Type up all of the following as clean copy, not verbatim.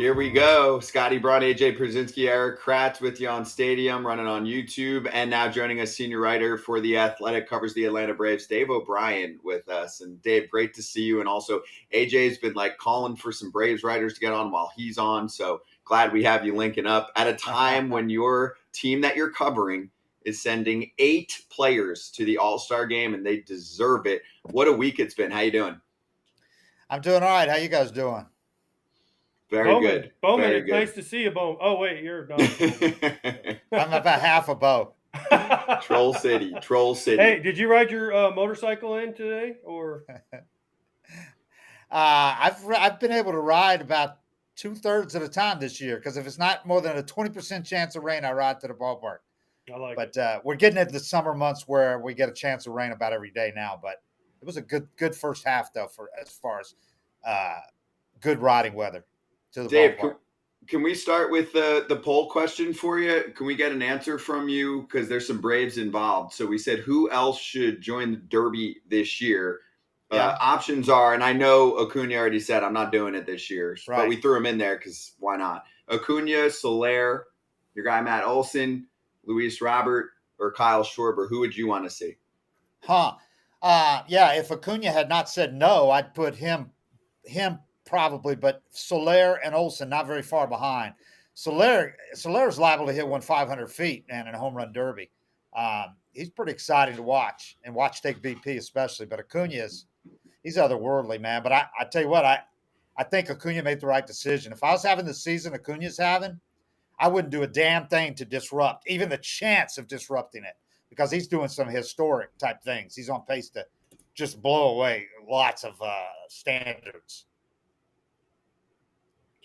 Here we go. Scotty Braun, AJ Przinsky, Eric Kratz with you on Stadium, running on YouTube, and now joining us, senior writer for The Athletic, covers the Atlanta Braves, Dave O'Brien with us. And Dave, great to see you. And also, AJ's been calling for some Braves writers to get on while he's on. So glad we have you linking up at a time when your team that you're covering is sending 8 players to the All-Star game, and they deserve it. What a week it's been. How you doing? I'm doing all right. How you guys doing? Very good. Bowman, Very it's good. nice to see you, Bowman. Oh, wait, you're not. I'm about half a bow. Troll City. Hey, did you ride your motorcycle in today, or? I've been able to ride about 2/3 of the time this year because if it's not more than a 20% chance of rain, I ride to the ballpark. I like but it. We're getting into the summer months where we get a chance of rain about every day now. But it was a good first half though for as far as good riding weather to the Dave, ballpark. Can we start with the poll question for you? Can we get an answer from you? Because there's some Braves involved. So we said, who else should join the Derby this year? Yeah. Options are, and I know Acuna already said, I'm not doing it this year. Right. But we threw him in there because why not? Acuna, Soler, your guy Matt Olson, Luis Robert, or Kyle Schwarber. Who would you want to see? Yeah, if Acuna had not said no, I'd put him probably, but Soler and Olson not very far behind. Soler is liable to hit 500 feet and in a home run derby. He's pretty exciting to watch and take BP especially. But Acuna he's otherworldly, man. But I tell you what, I think Acuna made the right decision. If I was having the season Acuna's having, I wouldn't do a damn thing to disrupt, even the chance of disrupting it, because he's doing some historic type things. He's on pace to just blow away lots of standards.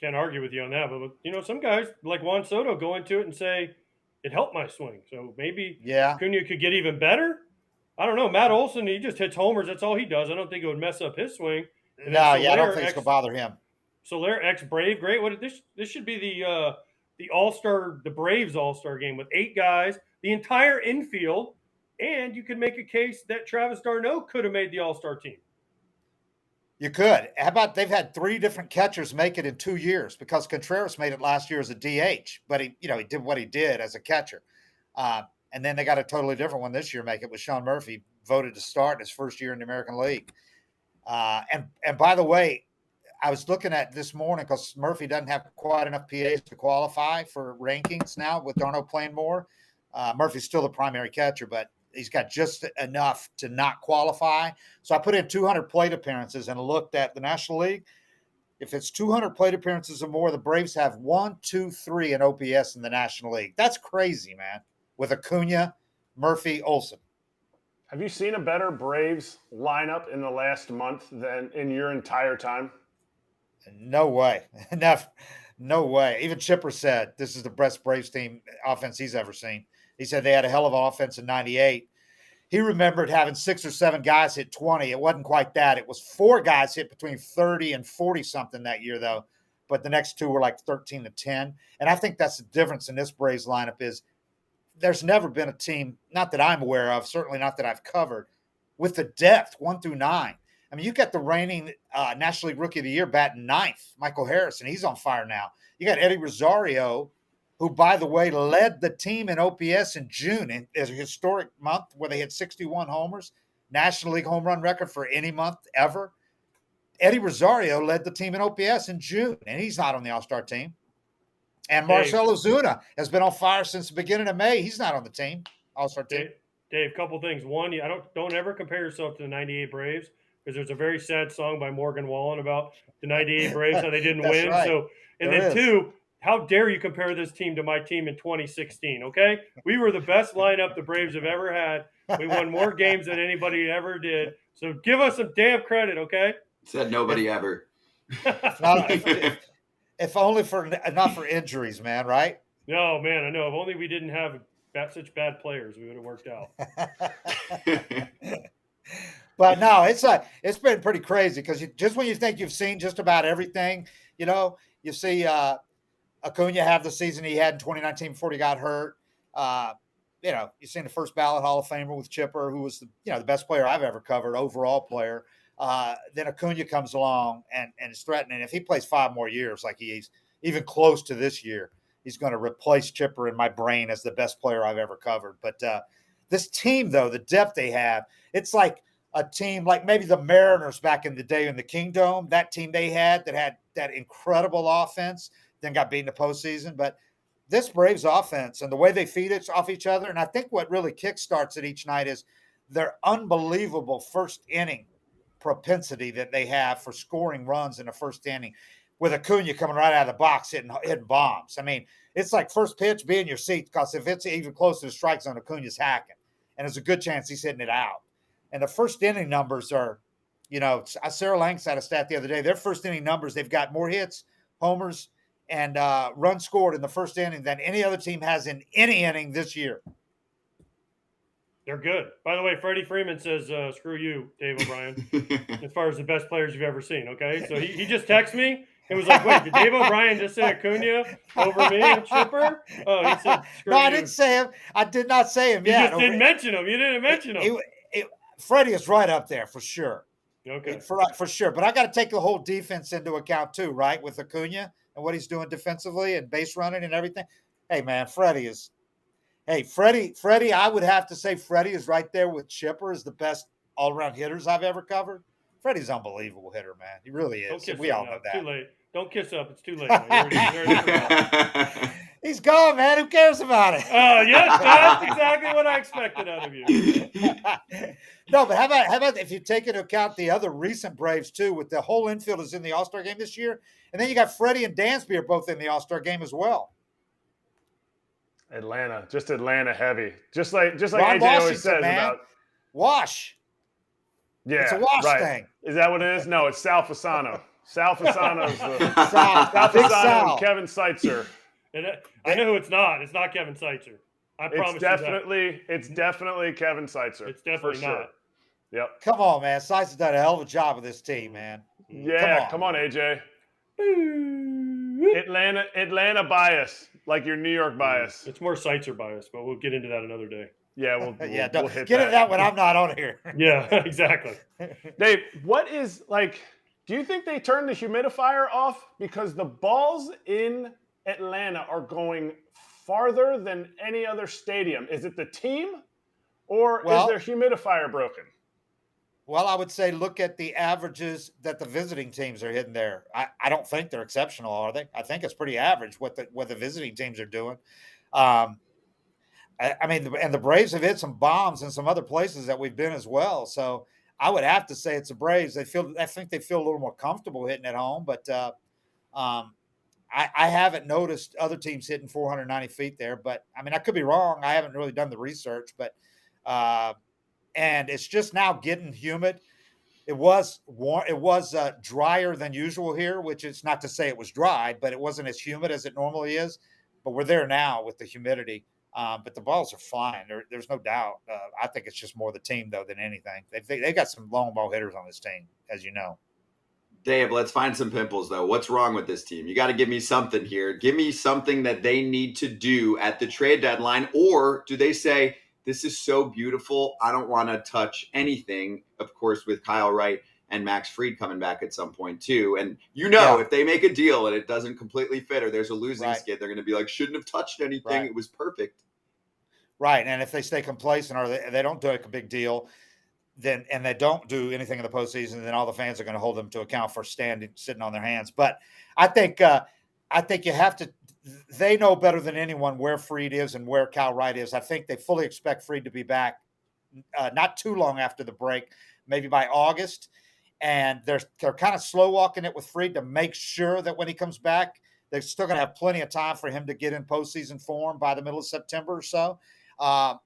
Can't argue with you on that, but some guys like Juan Soto go into it and say it helped my swing. So maybe Acuna could get even better. I don't know. Matt Olson, he just hits homers. That's all he does. I don't think it would mess up his swing. And I don't think it's gonna bother him. Soler ex-Brave, great. This should be the All-Star, the Braves All-Star game with 8 guys, the entire infield, and you could make a case that Travis d'Arnaud could have made the All-Star team. You could. How about they've had 3 different catchers make it in 2 years, because Contreras made it last year as a DH, but he did what he did as a catcher. And then they got a totally different one this year make it with Sean Murphy, voted to start in his first year in the American League. And by the way, I was looking at this morning because Murphy doesn't have quite enough PAs to qualify for rankings now with d'Arnaud playing more. Murphy's still the primary catcher, but he's got just enough to not qualify. So I put in 200 plate appearances and looked at the National League. If it's 200 plate appearances or more, the Braves have 1, 2, 3 in OPS in the National League. That's crazy, man. With Acuna, Murphy, Olson. Have you seen a better Braves lineup in the last month than in your entire time? No way. No way. Even Chipper said this is the best Braves team offense he's ever seen. He said they had a hell of an offense in 98. He remembered having 6 or 7 guys hit 20. It wasn't quite that. It was 4 guys hit between 30 and 40 something that year, though. But the next 2 were like 13 to 10. And I think that's the difference in this Braves lineup is there's never been a team, not that I'm aware of, certainly not that I've covered, with the depth 1 through 9. I mean, you got the reigning National League Rookie of the Year batting 9th, Michael Harris, and he's on fire now. You got Eddie Rosario, who, by the way, led the team in OPS in June. And it's a historic month where they hit 61 homers, National League home run record for any month ever. Eddie Rosario led the team in OPS in June, and he's not on the All-Star team. And Marcell Ozuna has been on fire since the beginning of May. He's not on the team, All-Star team. Dave, couple things. One, don't ever compare yourself to the 98 Braves, because there's a very sad song by Morgan Wallen about the 98 Braves, how they didn't win. Right. So, and then 2, how dare you compare this team to my team in 2016, okay? We were the best lineup the Braves have ever had. We won more games than anybody ever did. So give us some damn credit, okay? Said nobody ever. If only not for injuries, man, right? No, man, I know. If only we didn't have such bad players, we would have worked out. But no, it's been pretty crazy because just when you think you've seen just about everything, you see Acuna have the season he had in 2019 before he got hurt. You've seen the first ballot Hall of Famer with Chipper, who was the best player I've ever covered, overall player. Then Acuna comes along and is threatening. If he plays 5 more years like he's even close to this year. He's going to replace Chipper in my brain as the best player I've ever covered. But this team, though, the depth they have, it's like a team like maybe the Mariners back in the day in the Kingdome, that team they had that incredible offense, then got beat in the postseason. But this Braves offense and the way they feed it off each other, and I think what really kickstarts it each night is their unbelievable first inning propensity that they have for scoring runs in the first inning with Acuna coming right out of the box hitting bombs. I mean, it's like first pitch, be in your seat, because if it's even close to the strike zone, Acuna's hacking. And there's a good chance he's hitting it out. And the first inning numbers are, Sarah Lang had a stat the other day. Their first inning numbers, they've got more hits, homers, and runs scored in the first inning than any other team has in any inning this year. They're good. By the way, Freddie Freeman says, screw you, Dave O'Brien, as far as the best players you've ever seen, okay? So he just texted me and was like, wait, did Dave O'Brien just say Acuna over me and Chipper? Oh, he said, screw you. No, I didn't say him. I did not say him. You just didn't mention him. You didn't mention him. Freddie is right up there for sure. Okay. For sure. But I got to take the whole defense into account too, right? With Acuna and what he's doing defensively and base running and everything. Hey, man, Freddie, I would have to say Freddie is right there with Chipper as the best all-around hitters I've ever covered. Freddie's an unbelievable hitter, man. He really is. We all know that. Too late. Don't kiss up. It's too late. You're He's gone, man. Who cares about it? Oh, yes, that's exactly what I expected out of you. No, but how about if you take into account the other recent Braves too, with the whole infield is in the All-Star game this year, and then you got Freddie and Dansby are both in the All-Star game as well. Atlanta heavy. Just like Ron AJ Washington, always says man. about Wash. Yeah, it's a Wash thing. Is that what it is? No, it's Sal Fasano. Sal Fasano's Sal Fasano and Kevin Seitzer. I know who it's not. It's not Kevin Seitzer. I promise you that. It's definitely Kevin Seitzer. It's definitely not. Yep. Come on, man. Seitzer's done a hell of a job with this team, man. Yeah, come on AJ. Atlanta bias, like your New York bias. It's more Seitzer bias, but we'll get into that another day. Yeah, we'll hit get into that when I'm not on here. Yeah, exactly. Dave, do you think they turned the humidifier off? Because the balls in Atlanta are going farther than any other stadium. Is it the team, or is their humidifier broken? Well, I would say look at the averages that the visiting teams are hitting there. I don't think they're exceptional, are they? I think it's pretty average what the visiting teams are doing. And the Braves have hit some bombs in some other places that we've been as well. So I would have to say it's the Braves. I think they feel a little more comfortable hitting at home, but I haven't noticed other teams hitting 490 feet there. But I could be wrong. I haven't really done the research, but and it's just now getting humid. It was warm. It was drier than usual here, which is not to say it was dry, but it wasn't as humid as it normally is. But we're there now with the humidity. But the balls are flying. There's no doubt. I think it's just more the team, though, than anything. They've got some long ball hitters on this team, as you know. Dave, let's find some pimples, though. What's wrong with this team? You got to give me something here. Give me something that they need to do at the trade deadline. Or do they say, this is so beautiful, I don't want to touch anything, of course, with Kyle Wright and Max Fried coming back at some point, too. And if they make a deal and it doesn't completely fit or there's a losing skid, they're going to be like, shouldn't have touched anything. Right. It was perfect. Right. And if they stay complacent or they don't do a big deal, then and they don't do anything in the postseason, then all the fans are going to hold them to account for sitting on their hands. But I think you have to. They know better than anyone where Fried is and where Cal Wright is. I think they fully expect Fried to be back not too long after the break, maybe by August. And they're kind of slow walking it with Fried to make sure that when he comes back, they're still going to have plenty of time for him to get in postseason form by the middle of September or so. I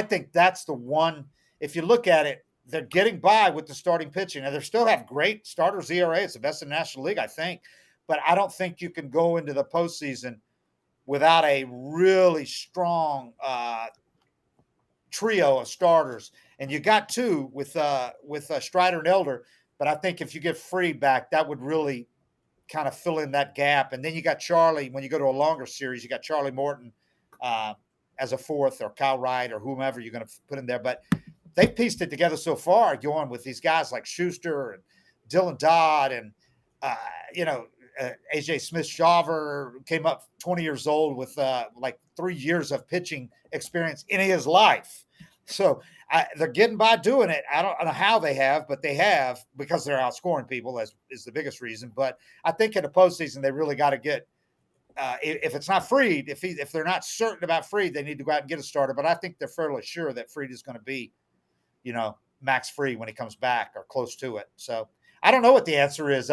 think that's the one. If you look at it, they're getting by with the starting pitching. Now, they still have great starters ERA. It's the best in the National League, I think. But I don't think you can go into the postseason without a really strong trio of starters. And you got two with Strider and Elder. But I think if you get Fried back, that would really kind of fill in that gap. And then you got Charlie. When you go to a longer series, you got Charlie Morton as a fourth, or Kyle Wright, or whomever you're going to put in there. But they've pieced it together so far, going with these guys like Schuster and Dylan Dodd and, AJ Smith-Shawver came up 20 years old with like 3 years of pitching experience in his life. So they're getting by doing it. I don't know how they have, but they have, because they're outscoring people. That is the biggest reason. But I think in the postseason, they really got to get, if it's not Fried, if they're not certain about Fried, they need to go out and get a starter. But I think they're fairly sure that Fried is going to be, max free when he comes back or close to it. So I don't know what the answer is.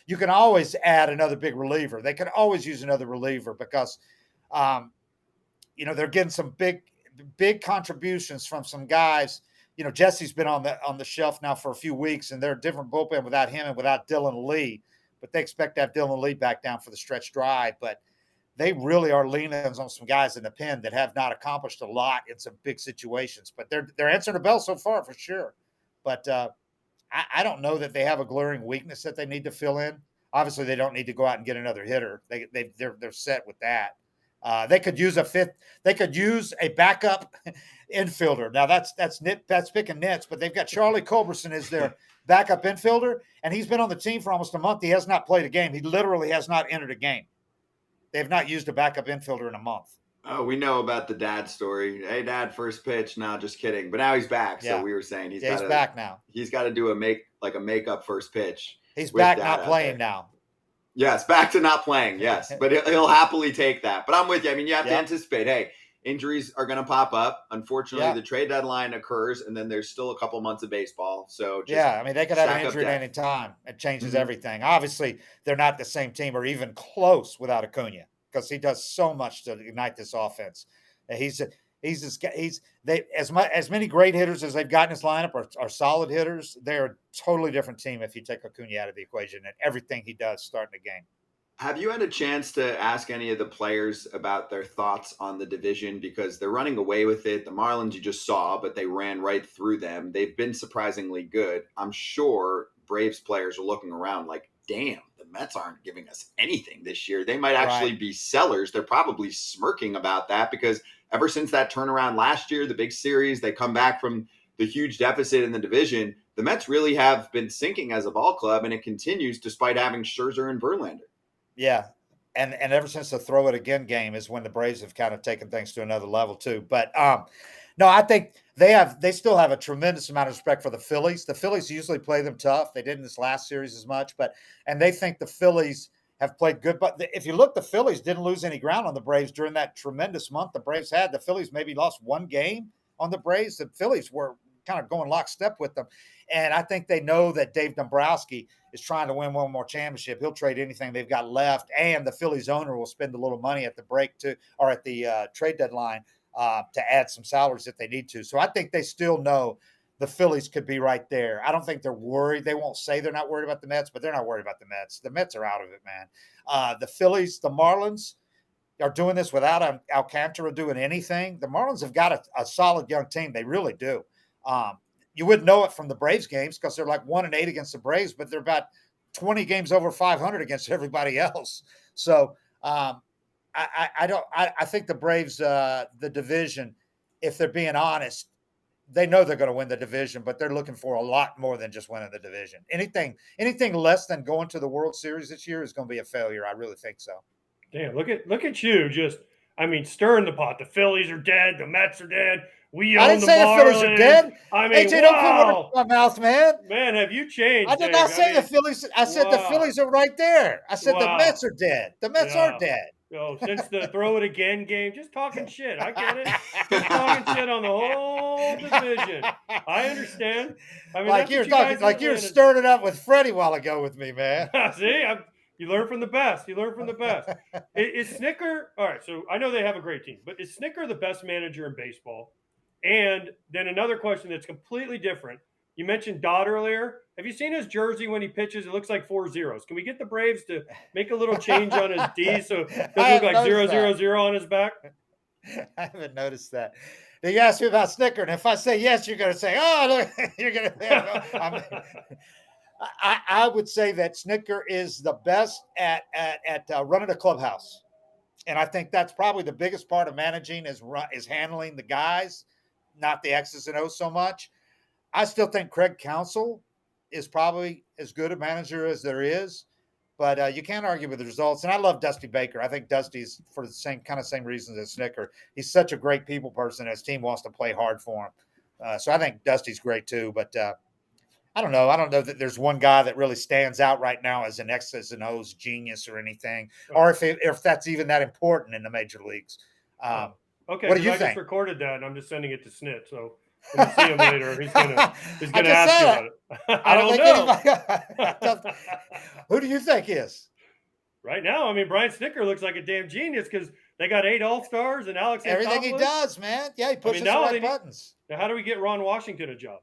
You can always add another big reliever. They can always use another reliever because, they're getting some big contributions from some guys. Jesse's been on the shelf now for a few weeks, and they're a different bullpen without him and without Dylan Lee. But they expect to have Dylan Lee back down for the stretch drive. But they really are leaning on some guys in the pen that have not accomplished a lot in some big situations. But they're answering the bell so far for sure. But I don't know that they have a glaring weakness that they need to fill in. Obviously, they don't need to go out and get another hitter. They're set with that. They could use a fifth. They could use a backup infielder. Now that's picking nits, but they've got Charlie Culberson as their backup infielder, and he's been on the team for almost a month. He has not played a game. He literally has not entered a game. They have not used a backup infielder in a month. Oh, we know about the dad story. Hey, dad, first pitch. No, just kidding. But now he's back. So Yeah. we were saying he's back now. He's got to do a makeup first pitch. He's back, not playing now. Yes, back to not playing. Yes, but he'll happily take that. But I'm with you. I mean, you have to anticipate. Hey, injuries are going to pop up. Unfortunately, the trade deadline occurs, and then there's still a couple months of baseball. So I mean, they could have an injury at any time. It changes everything. Obviously, they're not the same team or even close without Acuna, because he does so much to ignite this offense. As many great hitters as they've got in this lineup are solid hitters. They're a totally different team if you take Acuna out of the equation and everything he does starting the game. Have you had a chance to ask any of the players about their thoughts on the division? Because they're running away with it. The Marlins you just saw, but they ran right through them. They've been surprisingly good. I'm sure Braves players are looking around like, damn, the Mets aren't giving us anything this year. They might actually be sellers. They're probably smirking about that because ever since that turnaround last year, the big series, they come back from the huge deficit in the division. The Mets really have been sinking as a ball club, and it continues despite having Scherzer and Verlander. Yeah. And ever since the throw it again game is when the Braves have kind of taken things to another level too. But no, I think they still have a tremendous amount of respect for the Phillies. The Phillies usually play them tough. They did in this last series as much, and they think the Phillies have played good. But if you look, the Phillies didn't lose any ground on the Braves during that tremendous month the Braves had. The Phillies maybe lost one game on the Braves. The Phillies were kind of going lockstep with them. And I think they know that Dave Dombrowski is trying to win one more championship. He'll trade anything they've got left. And the Phillies owner will spend a little money at the break or at the trade deadline to add some salaries if they need to. So I think they still know the Phillies could be right there. I don't think they're worried. They won't say they're not worried about the Mets, but they're not worried about the Mets. The Mets are out of it, man. The Phillies, the Marlins are doing this without Alcantara doing anything. The Marlins have got a solid young team. They really do. You wouldn't know it from the Braves games because they're like 1-8 against the Braves, but they're about 20 games over 500 against everybody else. So I think the Braves, the division, if they're being honest, they know they're going to win the division, but they're looking for a lot more than just winning the division. Anything less than going to the World Series this year is going to be a failure. I really think so. Damn, look at you, stirring the pot. The Phillies are dead. The Mets are dead. I didn't say the Phillies are dead. I mean, AJ, don't put words in my mouth, man. Man, have you changed? I did not say the Phillies. I said the Phillies are right there. I said the Mets are dead. The Mets are dead. Oh, since the throw it again game, just talking shit. I get it. Just talking shit on the whole division. I understand. I mean, like you're talking, like you're stirring it up with Freddie a while ago with me, man. See, you learn from the best. Is Snicker all right? So I know they have a great team, but is Snicker the best manager in baseball? And then another question that's completely different. You mentioned Dodd earlier. Have you seen his jersey when he pitches? It looks like 4 zeros. Can we get the Braves to make a little change on his D so it doesn't look like 000 on his back? I haven't noticed that. You asked me about Snicker, and if I say yes, you're going to say, "Oh, look, you're going to." I would say that Snicker is the best at running a clubhouse, and I think that's probably the biggest part of managing is handling the guys, not the X's and O's so much. I still think Craig Counsell is probably as good a manager as there is. But you can't argue with the results. And I love Dusty Baker. I think Dusty's for the same reasons as Snicker. He's such a great people person. His team wants to play hard for him. So I think Dusty's great too. But I don't know. I don't know that there's one guy that really stands out right now as an X's and O's genius or anything, or if that's even that important in the major leagues. Okay, what do you I think? just recorded that, and I'm just sending it to Snit. So when you see him later, he's gonna ask you about it. I don't know. Who do you think is? Right now, I mean, Brian Snicker looks like a damn genius because they got 8 All-Stars and Alex. Everything he does, man. Yeah, he pushes the right buttons. Now, how do we get Ron Washington a job?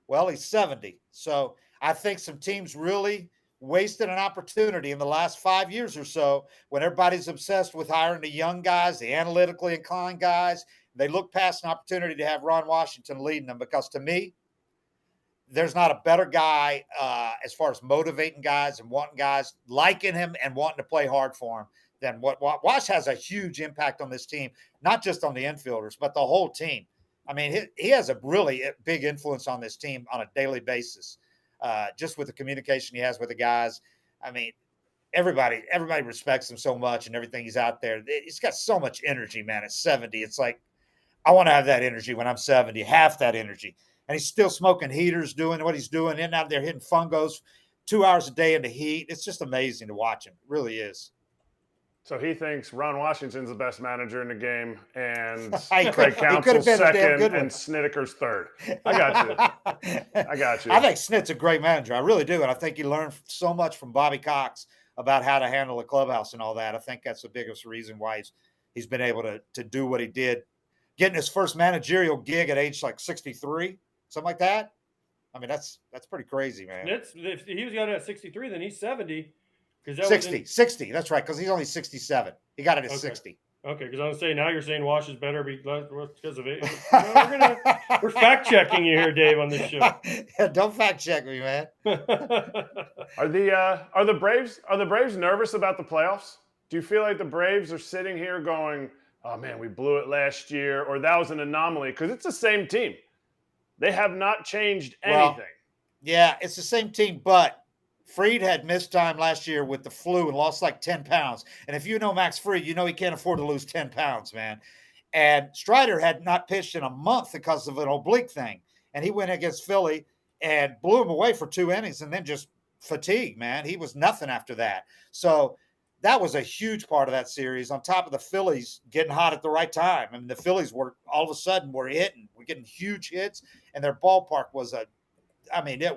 Well, he's 70. So I think some teams really wasted an opportunity in the last 5 years or so when everybody's obsessed with hiring the young guys, the analytically inclined guys. They look past an opportunity to have Ron Washington leading them because to me, there's not a better guy as far as motivating guys and wanting guys liking him and wanting to play hard for him than what Wash has a huge impact on this team, not just on the infielders, but the whole team. I mean, he has a really big influence on this team on a daily basis, just with the communication he has with the guys. I mean, everybody respects him so much and everything he's out there. He's got so much energy, man. At 70, it's like, I want to have that energy when I'm 70, half that energy. And he's still smoking heaters, doing what he's doing, in and out there hitting fungos 2 hours a day in the heat. It's just amazing to watch him. It really is. So he thinks Ron Washington's the best manager in the game, and Craig Counsell's second, and Snider's third. I got you. I think Snit's a great manager. I really do. And I think he learned so much from Bobby Cox about how to handle the clubhouse and all that. I think that's the biggest reason why he's been able to do what he did. Getting his first managerial gig at age like 63, something like that. I mean, that's pretty crazy, man. If he was got it at 63, then he's 70. 60. That's right, because he's only 67. He got it at 60. Okay, because I was saying now you're saying Wash is better because of it. We're fact checking you here, Dave, on this show. Yeah, don't fact check me, man. Are the Braves nervous about the playoffs? Do you feel like the Braves are sitting here going, "Oh man, we blew it last year," or that was an anomaly? Because it's the same team. They have not changed anything. Well, yeah, it's the same team, but Fried had missed time last year with the flu and lost like 10 pounds. And if you know Max Fried, you know he can't afford to lose 10 pounds, man. And Strider had not pitched in a month because of an oblique thing. And he went against Philly and blew him away for 2 innings and then just fatigued, man. He was nothing after that. So that was a huge part of that series, on top of the Phillies getting hot at the right time. I mean, the Phillies were all of a sudden were hitting. We're getting huge hits, and their ballpark was it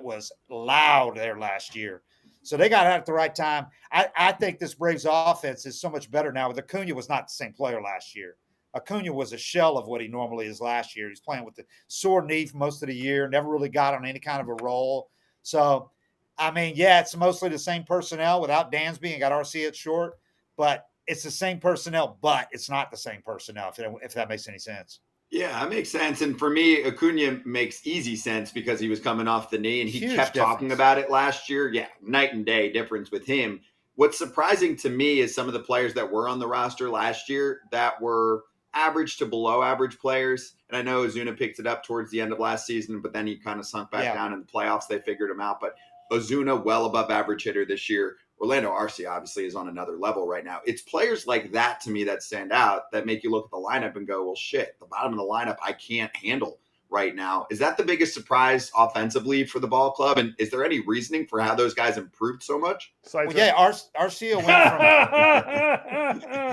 was loud there last year. So they got out at the right time. I think this Braves offense is so much better now. With Acuna was not the same player last year. Acuna was a shell of what he normally is last year. He's playing with the sore knee for most of the year, never really got on any kind of a roll. So, I mean, yeah, it's mostly the same personnel without Dansby and got RC at short, but it's the same personnel, but it's not the same personnel, if that makes any sense. Yeah, that makes sense. And for me, Acuna makes easy sense because he was coming off the knee and he kept talking about it last year. Yeah, night and day difference with him. What's surprising to me is some of the players that were on the roster last year that were average to below average players. And I know Acuna picked it up towards the end of last season, but then he kind of sunk back down in the playoffs. They figured him out. But Acuna, well above average hitter this year. Orlando Arcia obviously is on another level right now. It's players like that to me that stand out that make you look at the lineup and go, well, shit, the bottom of the lineup I can't handle right now. Is that the biggest surprise offensively for the ball club? And is there any reasoning for how those guys improved so much? Well, yeah, Arcia went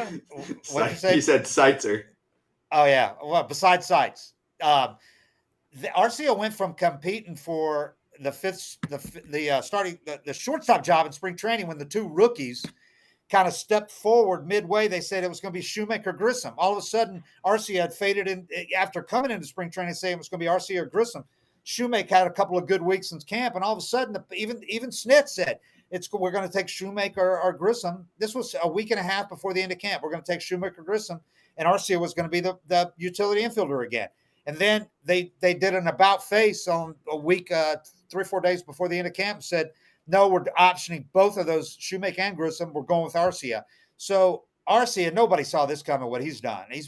from – what did you say? He said Seitzer. Oh, yeah. Well, besides Seitz. Arcia went from competing for – the shortstop job in spring training when the 2 rookies kind of stepped forward midway. They said it was going to be Shoemaker Grissom. All of a sudden, Arcia had faded in after coming into spring training, saying it was going to be Arcia or Grissom. Shoemaker had a couple of good weeks in camp, and all of a sudden, even Snit said we're going to take Shoemaker or Grissom. This was a week and a half before the end of camp. We're going to take Shoemaker Grissom, and Arcia was going to be the utility infielder again. And then they did an about face on a week 3 or 4 days before the end of camp and said, no, we're optioning both of those, Shoemaker and Grissom. We're going with Arcia. So Arcia, nobody saw this coming, what he's done. He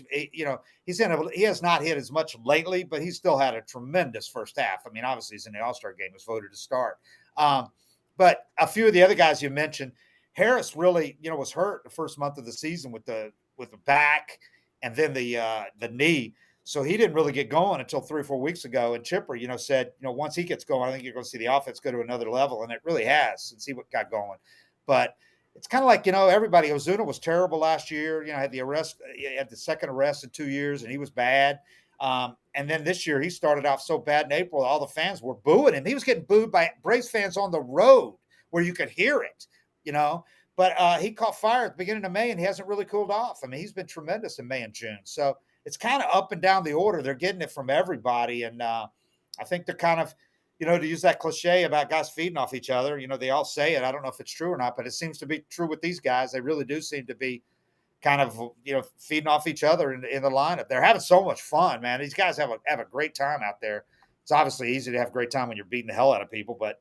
has not hit as much lately, but he's still had a tremendous first half. I mean, obviously he's in the All-Star game, was voted to start. But a few of the other guys you mentioned, Harris really, was hurt the first month of the season with the back and then the knee. So he didn't really get going until 3 or 4 weeks ago. And Chipper, said, once he gets going, I think you're going to see the offense go to another level. And it really has since he got going. But it's kind of like, everybody, Ozuna was terrible last year, had the arrest, had the second arrest in 2 years, and he was bad. And then this year he started off so bad in April, all the fans were booing him. He was getting booed by Braves fans on the road where you could hear it, But he caught fire at the beginning of May, and he hasn't really cooled off. I mean, he's been tremendous in May and June. So it's kind of up and down the order. They're getting it from everybody. And I think they're kind of, to use that cliche about guys feeding off each other, they all say it. I don't know if it's true or not, but it seems to be true with these guys. They really do seem to be kind of, feeding off each other in the lineup. They're having so much fun, man. These guys have a great time out there. It's obviously easy to have a great time when you're beating the hell out of people, but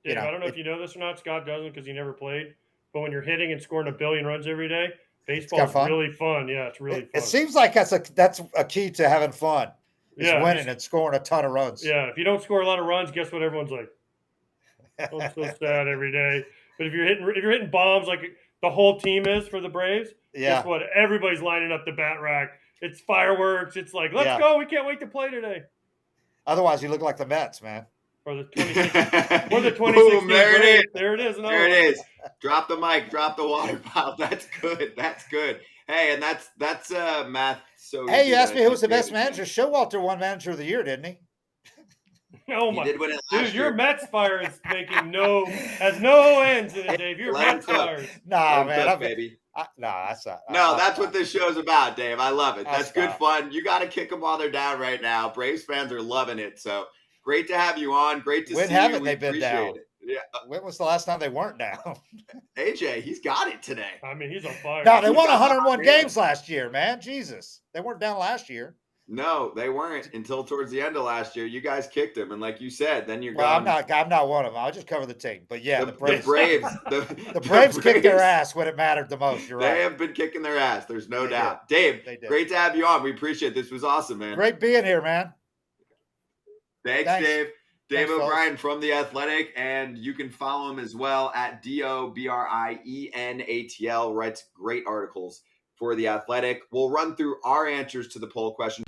Dave, I don't know if you know this or not. Scott doesn't because he never played. But when you're hitting and scoring 1 billion runs every day, baseball is really fun. Yeah, it's really fun. It seems like that's a key to having fun. Is winning and scoring a ton of runs. Yeah, if you don't score a lot of runs, guess what? Everyone's like, I'm so sad every day. But if you're hitting bombs like the whole team is for the Braves, guess what? Everybody's lining up the bat rack. It's fireworks. It's like, let's go. We can't wait to play today. Otherwise, you look like the Mets, man. Or the 2016. Or the 2016. Boom, there it is. There it is. There it is. Drop the mic. Drop the water bottle. That's good. That's good. Hey, and that's math. So hey, you asked me who was the best manager. Showalter won Manager of the Year, didn't he? Oh my! He did win it Dude, your Mets fire is has no ends in it, Dave. Your Mets fire. Nah, man, baby. That's not. No, that's what this show's about, Dave. I love it. That's good fun. You got to kick them while they're down right now. Braves fans are loving it. So great to have you on. Great to see you. When haven't they been down? It. Yeah. When was the last time they weren't down? AJ, he's got it today. I mean, he's on fire. No, they won 101 games last year, man. Jesus. They weren't down last year. No, they weren't until towards the end of last year. You guys kicked them, and like you said, then you're gone. I'm not one of them. I'll just cover the team. But yeah, the Braves. The Braves kicked their ass when it mattered the most. You're right. They have been kicking their ass. There's no doubt. Dave, great to have you on. We appreciate it. This was awesome, man. Great being here, man. Thanks. Dave. Dave O'Brien from The Athletic, and you can follow him as well at DOBRIENATL. Writes great articles for The Athletic. We'll run through our answers to the poll question.